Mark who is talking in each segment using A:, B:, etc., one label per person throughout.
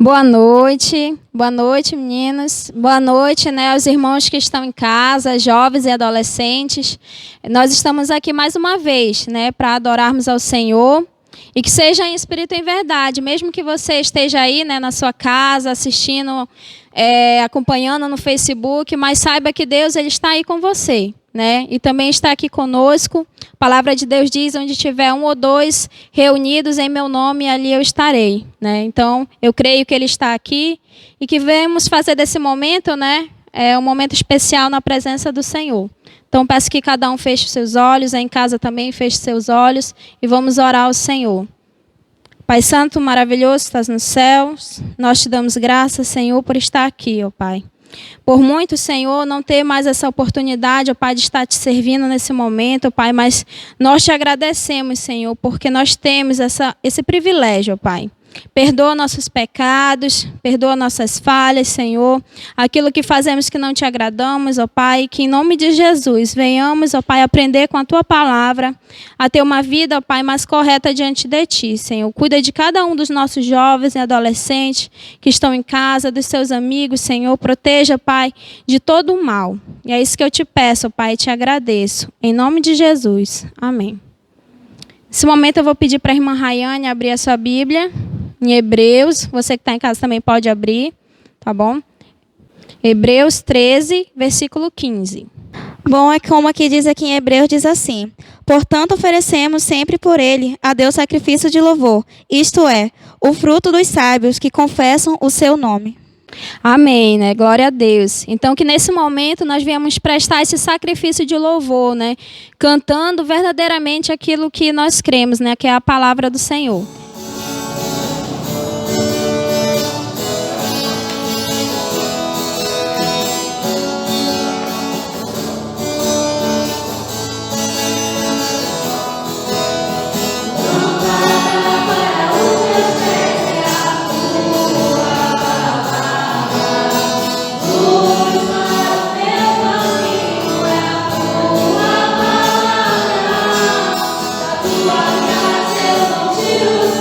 A: Boa noite, meninos. Boa noite, né, aos irmãos que estão em casa, jovens e adolescentes. Nós estamos aqui mais uma vez, né, para adorarmos ao Senhor e que seja em espírito e em verdade, mesmo que você esteja aí, né, na sua casa, assistindo, acompanhando no Facebook, mas saiba que Deus ele está aí com você, né? E também está aqui conosco. A palavra de Deus diz: onde tiver um ou dois reunidos em meu nome, ali eu estarei, né? Então, eu creio que Ele está aqui e que vamos fazer desse momento, né, um momento especial na presença do Senhor. Então, peço que cada um feche seus olhos, aí em casa também feche seus olhos e vamos orar ao Senhor. Pai Santo, maravilhoso, estás nos céus, nós te damos graças, Senhor, por estar aqui, ó Pai. Por muito, Senhor, não ter mais essa oportunidade, ó Pai, de estar te servindo nesse momento, ó Pai, mas nós te agradecemos, Senhor, porque nós temos esse privilégio, ó Pai. Perdoa nossos pecados, perdoa nossas falhas, Senhor, aquilo que fazemos que não te agradamos, ó Pai, que em nome de Jesus venhamos, ó Pai, aprender com a Tua palavra, a ter uma vida, ó Pai, mais correta diante de Ti, Senhor. Cuida de cada um dos nossos jovens e adolescentes que estão em casa, dos seus amigos, Senhor, proteja, Pai, de todo o mal. E é isso que eu te peço, ó Pai, e te agradeço. Em nome de Jesus. Amém. Nesse momento eu vou pedir para a irmã Rayane abrir a sua Bíblia em Hebreus. Você que está em casa também pode abrir, tá bom? Hebreus 13, versículo 15.
B: Bom, é como aqui diz aqui em Hebreus, diz assim: portanto, oferecemos sempre por ele a Deus sacrifício de louvor, isto é, o fruto dos sábios que confessam o seu nome.
A: Amém, né? Glória a Deus. Então, que nesse momento nós viemos prestar esse sacrifício de louvor, né? Cantando verdadeiramente aquilo que nós cremos, né? Que é a palavra do Senhor.
C: Eu não tiro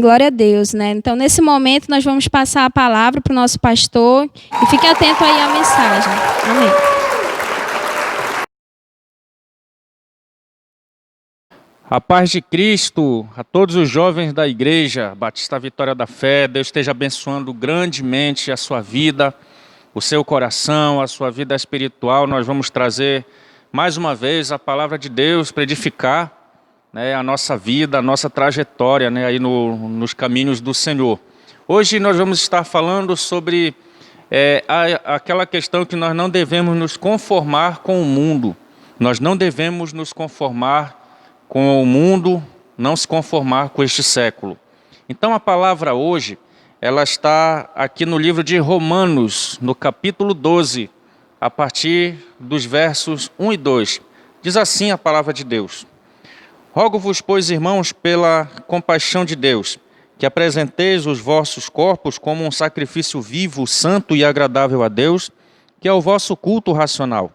A: glória a Deus, né? Então, nesse momento, nós vamos passar a palavra para o nosso pastor e fique atento aí à mensagem. Amém.
C: A paz de Cristo a todos os jovens da Igreja Batista Vitória da Fé. Deus esteja abençoando grandemente a sua vida, o seu coração, a sua vida espiritual. Nós vamos trazer mais uma vez a palavra de Deus para edificar, né, a nossa vida, a nossa trajetória, né, aí nos caminhos do Senhor. Hoje nós vamos estar falando sobre aquela questão que nós não devemos nos conformar com o mundo. Nós não devemos nos conformar com o mundo, não se conformar com este século. Então a palavra hoje, ela está aqui no livro de Romanos, no capítulo 12, a partir dos versos 1 e 2. Diz assim a palavra de Deus: Rogo-vos, pois, irmãos, pela compaixão de Deus, que apresenteis os vossos corpos como um sacrifício vivo, santo e agradável a Deus, que é o vosso culto racional.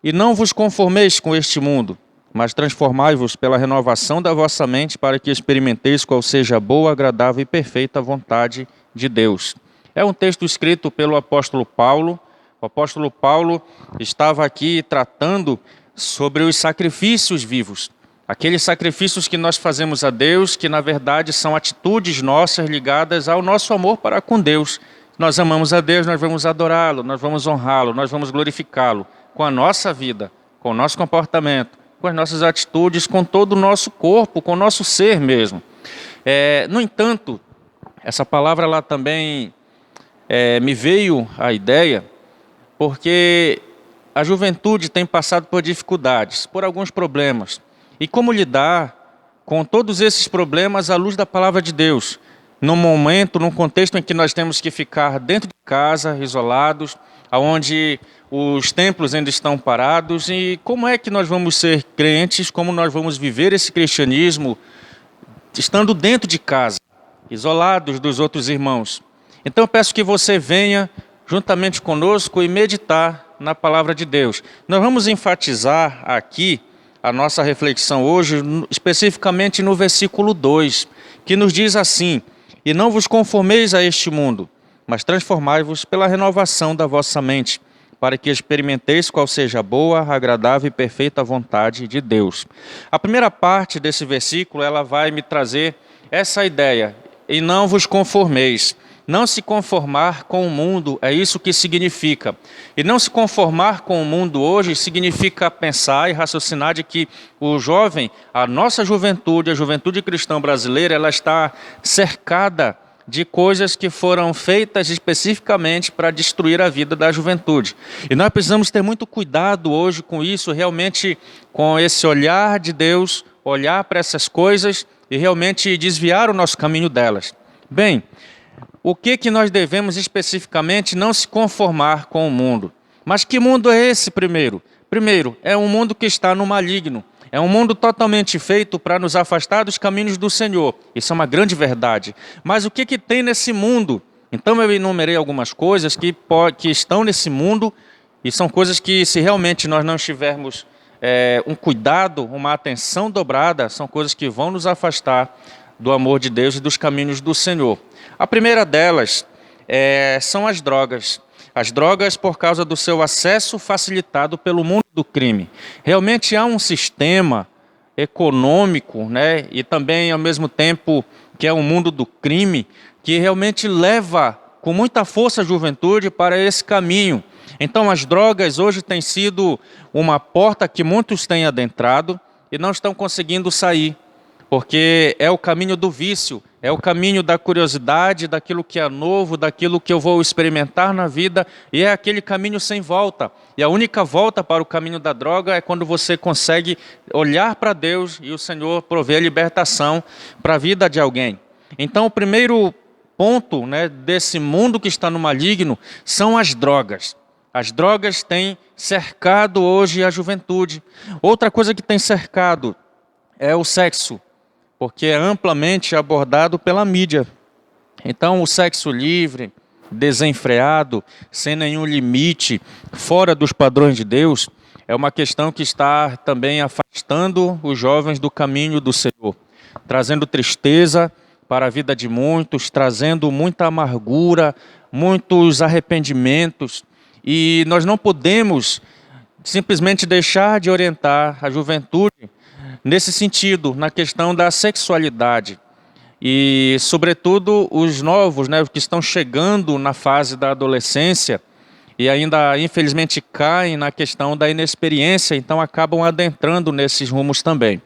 C: E não vos conformeis com este mundo, mas transformai-vos pela renovação da vossa mente, para que experimenteis qual seja a boa, agradável e perfeita vontade de Deus. É um texto escrito pelo apóstolo Paulo. O apóstolo Paulo estava aqui tratando sobre os sacrifícios vivos. Aqueles sacrifícios que nós fazemos a Deus, que na verdade são atitudes nossas ligadas ao nosso amor para com Deus. Nós amamos a Deus, nós vamos adorá-lo, nós vamos honrá-lo, nós vamos glorificá-lo com a nossa vida, com o nosso comportamento, com as nossas atitudes, com todo o nosso corpo, com o nosso ser mesmo. No entanto, essa palavra lá também me veio a ideia, porque a juventude tem passado por dificuldades, por alguns problemas. E como lidar com todos esses problemas à luz da palavra de Deus? Num momento, num contexto em que nós temos que ficar dentro de casa, isolados, onde os templos ainda estão parados, e como é que nós vamos ser crentes, como nós vamos viver esse cristianismo estando dentro de casa, isolados dos outros irmãos? Então eu peço que você venha juntamente conosco e meditar na palavra de Deus. Nós vamos enfatizar aqui a nossa reflexão hoje, especificamente no versículo 2, que nos diz assim: E não vos conformeis a este mundo, mas transformai-vos pela renovação da vossa mente, para que experimenteis qual seja a boa, agradável e perfeita vontade de Deus. A primeira parte desse versículo, ela vai me trazer essa ideia: e não vos conformeis. Não se conformar com o mundo, é isso que significa. E não se conformar com o mundo hoje significa pensar e raciocinar de que o jovem, a nossa juventude, a juventude cristã brasileira, ela está cercada de coisas que foram feitas especificamente para destruir a vida da juventude. E nós precisamos ter muito cuidado hoje com isso, realmente com esse olhar de Deus, olhar para essas coisas e realmente desviar o nosso caminho delas. Bem, o que nós devemos especificamente não se conformar com o mundo? Mas que mundo é esse primeiro? Primeiro, é um mundo que está no maligno. É um mundo totalmente feito para nos afastar dos caminhos do Senhor. Isso é uma grande verdade. Mas o que tem nesse mundo? Então eu enumerei algumas coisas que estão nesse mundo, e são coisas que, se realmente nós não tivermos um cuidado, uma atenção dobrada, são coisas que vão nos afastar do amor de Deus e dos caminhos do Senhor. A primeira delas são as drogas. As drogas, por causa do seu acesso facilitado pelo mundo do crime. Realmente há um sistema econômico, né, e também, ao mesmo tempo, que é o mundo do crime, que realmente leva com muita força a juventude para esse caminho. Então, as drogas hoje têm sido uma porta que muitos têm adentrado e não estão conseguindo sair, porque é o caminho do vício, é o caminho da curiosidade, daquilo que é novo, daquilo que eu vou experimentar na vida, e é aquele caminho sem volta. E a única volta para o caminho da droga é quando você consegue olhar para Deus e o Senhor prover libertação para a vida de alguém. Então, o primeiro ponto, né, desse mundo que está no maligno são as drogas. As drogas têm cercado hoje a juventude. Outra coisa que tem cercado é o sexo, porque é amplamente abordado pela mídia. Então, o sexo livre, desenfreado, sem nenhum limite, fora dos padrões de Deus, é uma questão que está também afastando os jovens do caminho do Senhor, trazendo tristeza para a vida de muitos, trazendo muita amargura, muitos arrependimentos. E nós não podemos simplesmente deixar de orientar a juventude nesse sentido, na questão da sexualidade. E, sobretudo, os novos, né, os que estão chegando na fase da adolescência e ainda, infelizmente, caem na questão da inexperiência, então acabam adentrando nesses rumos também.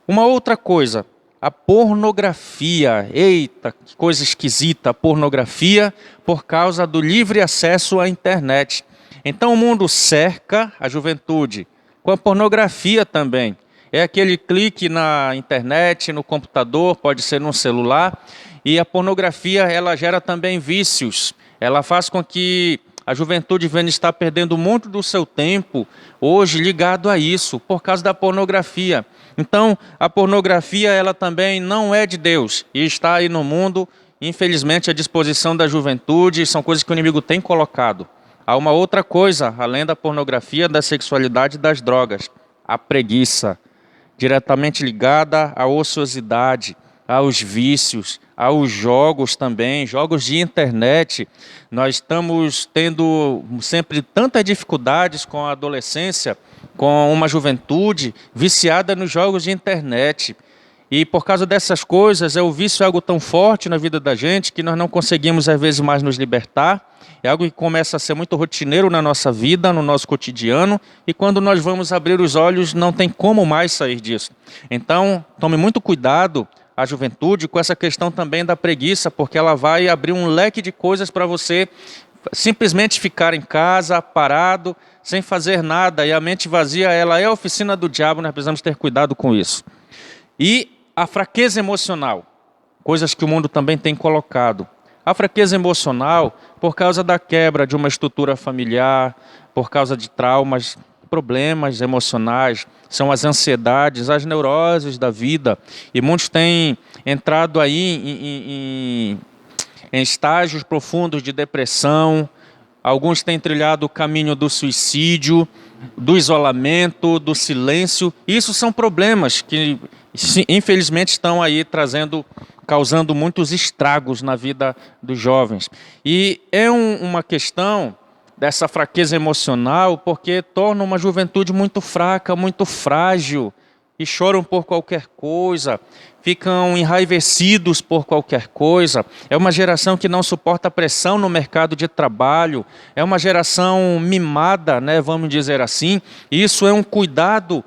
C: Uma outra coisa, a pornografia. Eita, que coisa esquisita, a pornografia por causa do livre acesso à internet. Então o mundo cerca a juventude com a pornografia também. É aquele clique na internet, no computador, pode ser no celular, e a pornografia ela gera também vícios. Ela faz com que a juventude venha estar perdendo muito do seu tempo hoje ligado a isso, por causa da pornografia. Então, a pornografia ela também não é de Deus e está aí no mundo, infelizmente, à disposição da juventude, são coisas que o inimigo tem colocado. Há uma outra coisa, além da pornografia, da sexualidade e das drogas, a preguiça, diretamente ligada à ociosidade, aos vícios, aos jogos também, jogos de internet. Nós estamos tendo sempre tantas dificuldades com a adolescência, com uma juventude viciada nos jogos de internet. E por causa dessas coisas, o vício é algo tão forte na vida da gente que nós não conseguimos às vezes mais nos libertar. É algo que começa a ser muito rotineiro na nossa vida, no nosso cotidiano, e quando nós vamos abrir os olhos, não tem como mais sair disso. Então, tome muito cuidado, a juventude, com essa questão também da preguiça, porque ela vai abrir um leque de coisas para você simplesmente ficar em casa, parado, sem fazer nada, e a mente vazia, ela é a oficina do diabo, nós precisamos ter cuidado com isso. E a fraqueza emocional, coisas que o mundo também tem colocado. A fraqueza emocional, por causa da quebra de uma estrutura familiar, por causa de traumas, problemas emocionais, são as ansiedades, as neuroses da vida. E muitos têm entrado aí em estágios profundos de depressão, alguns têm trilhado o caminho do suicídio, do isolamento, do silêncio. Isso são problemas que, infelizmente, estão aí causando muitos estragos na vida dos jovens. E é uma questão dessa fraqueza emocional, porque torna uma juventude muito fraca, muito frágil, e choram por qualquer coisa, ficam enraivecidos por qualquer coisa. É uma geração que não suporta pressão no mercado de trabalho, é uma geração mimada, né, vamos dizer assim. Isso é um cuidado.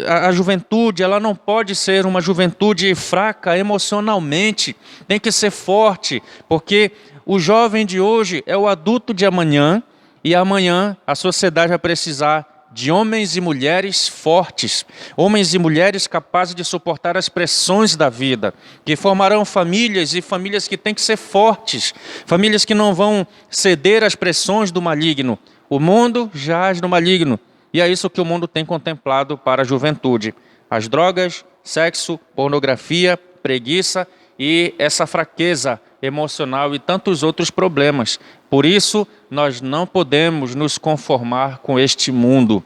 C: A juventude, ela não pode ser uma juventude fraca emocionalmente, tem que ser forte, porque o jovem de hoje é o adulto de amanhã, e amanhã a sociedade vai precisar de homens e mulheres fortes, homens e mulheres capazes de suportar as pressões da vida, que formarão famílias e famílias que têm que ser fortes, famílias que não vão ceder às pressões do maligno. O mundo jaz no maligno, e é isso que o mundo tem contemplado para a juventude. As drogas, sexo, pornografia, preguiça e essa fraqueza emocional e tantos outros problemas. Por isso, nós não podemos nos conformar com este mundo.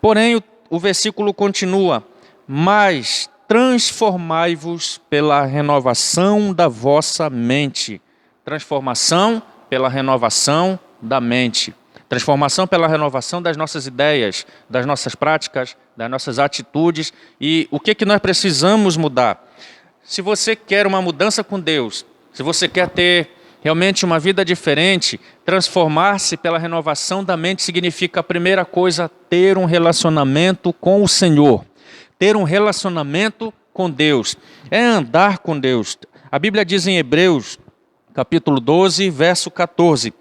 C: Porém, o versículo continua: mas transformai-vos pela renovação da vossa mente. Transformação pela renovação da mente. Transformação pela renovação das nossas ideias, das nossas práticas, das nossas atitudes. E o que nós precisamos mudar? Se você quer uma mudança com Deus, se você quer ter realmente uma vida diferente, transformar-se pela renovação da mente significa, a primeira coisa, ter um relacionamento com o Senhor. Ter um relacionamento com Deus. É andar com Deus. A Bíblia diz em Hebreus, capítulo 12, verso 14: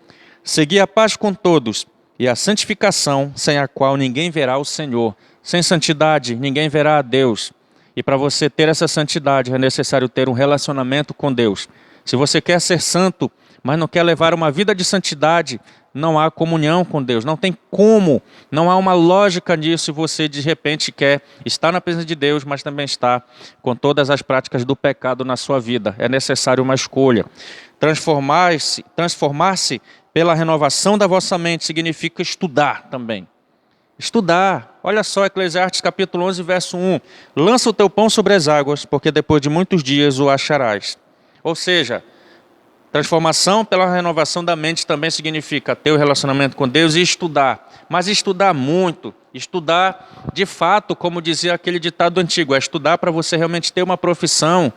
C: segui a paz com todos e a santificação, sem a qual ninguém verá o Senhor. Sem santidade, ninguém verá a Deus. E para você ter essa santidade, é necessário ter um relacionamento com Deus. Se você quer ser santo, mas não quer levar uma vida de santidade, não há comunhão com Deus. Não tem como, não há uma lógica nisso, se você de repente quer estar na presença de Deus, mas também está com todas as práticas do pecado na sua vida. É necessário uma escolha. Transformar-se pela renovação da vossa mente significa estudar também. Estudar. Olha só, Eclesiastes capítulo 11, verso 1. Lança o teu pão sobre as águas, porque depois de muitos dias o acharás. Ou seja, transformação pela renovação da mente também significa ter o relacionamento com Deus e estudar. Mas estudar muito, estudar de fato, como dizia aquele ditado antigo, é estudar para você realmente ter uma profissão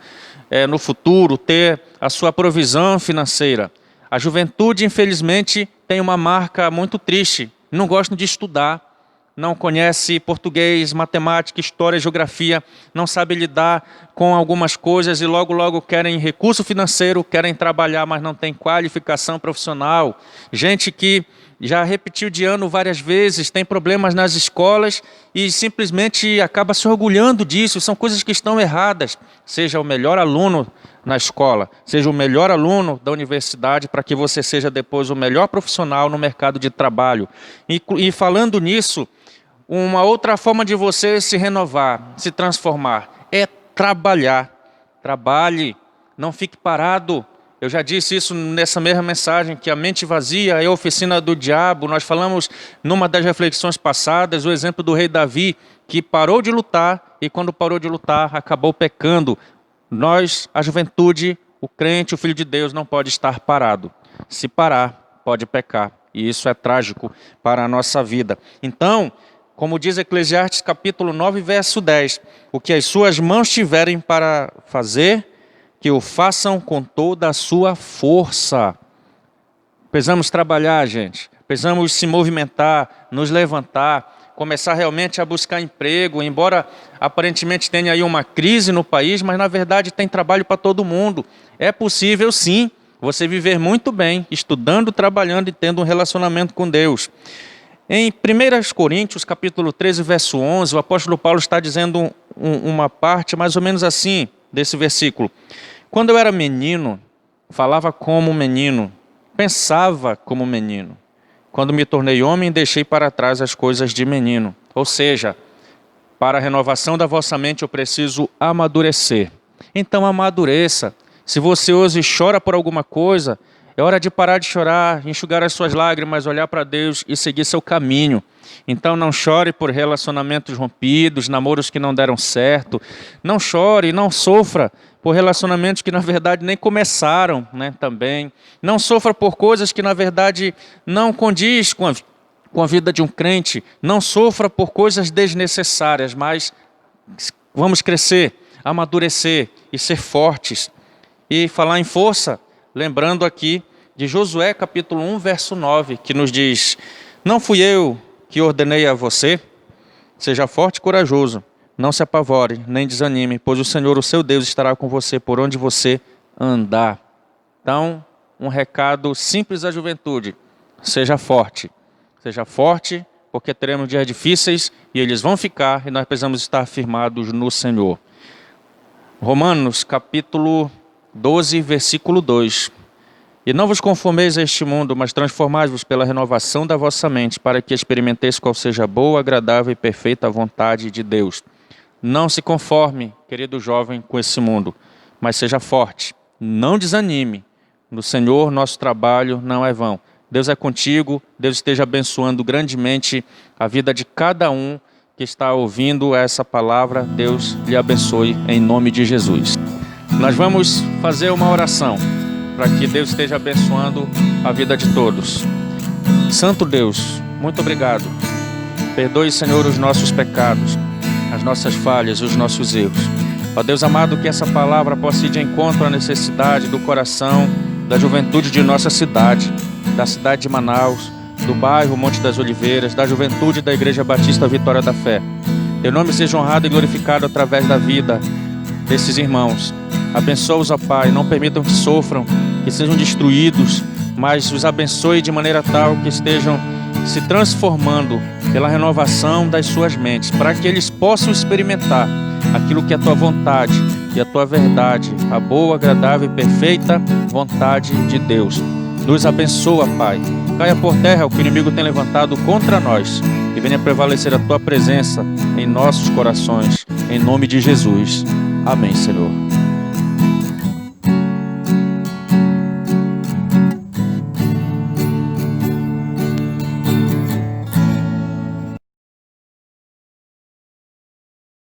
C: no futuro, ter a sua provisão financeira. A juventude, infelizmente, tem uma marca muito triste. Não gostam de estudar. Não conhece português, matemática, história, geografia, não sabe lidar com algumas coisas e logo querem recurso financeiro, querem trabalhar, mas não tem qualificação profissional. Gente que já repetiu de ano várias vezes, tem problemas nas escolas e simplesmente acaba se orgulhando disso. São coisas que estão erradas. Seja o melhor aluno na escola, seja o melhor aluno da universidade, para que você seja depois o melhor profissional no mercado de trabalho. E falando nisso, uma outra forma de você se renovar, se transformar, é trabalhar. Trabalhe, não fique parado. Eu já disse isso nessa mesma mensagem, que a mente vazia é a oficina do diabo. Nós falamos numa das reflexões passadas, o exemplo do rei Davi, que parou de lutar e quando parou de lutar, acabou pecando. Nós, a juventude, o crente, o filho de Deus, não pode estar parado. Se parar, pode pecar. E isso é trágico para a nossa vida. Então, como diz Eclesiastes capítulo 9, verso 10, o que as suas mãos tiverem para fazer, que o façam com toda a sua força. Precisamos trabalhar, gente. Precisamos se movimentar, nos levantar, começar realmente a buscar emprego, embora aparentemente tenha aí uma crise no país, mas na verdade tem trabalho para todo mundo. É possível sim, você viver muito bem, estudando, trabalhando e tendo um relacionamento com Deus. Em 1 Coríntios, capítulo 13, verso 11, o apóstolo Paulo está dizendo uma parte mais ou menos assim, desse versículo. Quando eu era menino, falava como menino, pensava como menino. Quando me tornei homem, deixei para trás as coisas de menino. Ou seja, para a renovação da vossa mente eu preciso amadurecer. Então amadureça. Se você hoje chora por alguma coisa, é hora de parar de chorar, enxugar as suas lágrimas, olhar para Deus e seguir seu caminho. Então não chore por relacionamentos rompidos, namoros que não deram certo. Não chore, não sofra por relacionamentos que na verdade nem começaram, né, também. Não sofra por coisas que na verdade não condiz com a vida de um crente. Não sofra por coisas desnecessárias, mas vamos crescer, amadurecer e ser fortes. E falar em força, lembrando aqui de Josué capítulo 1, verso 9, que nos diz: não fui eu que ordenei a você? Seja forte e corajoso, não se apavore, nem desanime, pois o Senhor, o seu Deus, estará com você por onde você andar. Então, um recado simples à juventude: seja forte, porque teremos dias difíceis e eles vão ficar e nós precisamos estar firmados no Senhor. Romanos capítulo 12, versículo 2. E não vos conformeis a este mundo, mas transformai-vos pela renovação da vossa mente, para que experimenteis qual seja a boa, agradável e perfeita vontade de Deus. Não se conforme, querido jovem, com esse mundo, mas seja forte. Não desanime. No Senhor, nosso trabalho não é vão. Deus é contigo, Deus esteja abençoando grandemente a vida de cada um que está ouvindo essa palavra. Deus lhe abençoe em nome de Jesus. Nós vamos fazer uma oração para que Deus esteja abençoando a vida de todos. Santo Deus, muito obrigado. Perdoe, Senhor, os nossos pecados, as nossas falhas, os nossos erros. Ó Deus amado, que essa palavra possa ir de encontro à necessidade do coração da juventude de nossa cidade, da cidade de Manaus, do bairro Monte das Oliveiras, da juventude da Igreja Batista Vitória da Fé. Teu nome seja honrado e glorificado através da vida desses irmãos. Abençoa-os, ó Pai, não permitam que sofram, que sejam destruídos, mas os abençoe de maneira tal que estejam se transformando pela renovação das suas mentes, para que eles possam experimentar aquilo que é a tua vontade e a tua verdade, a boa, agradável e perfeita vontade de Deus. Nos abençoa, Pai. Caia por terra o que o inimigo tem levantado contra nós e venha prevalecer a tua presença em nossos corações, em nome de Jesus. Amém, Senhor.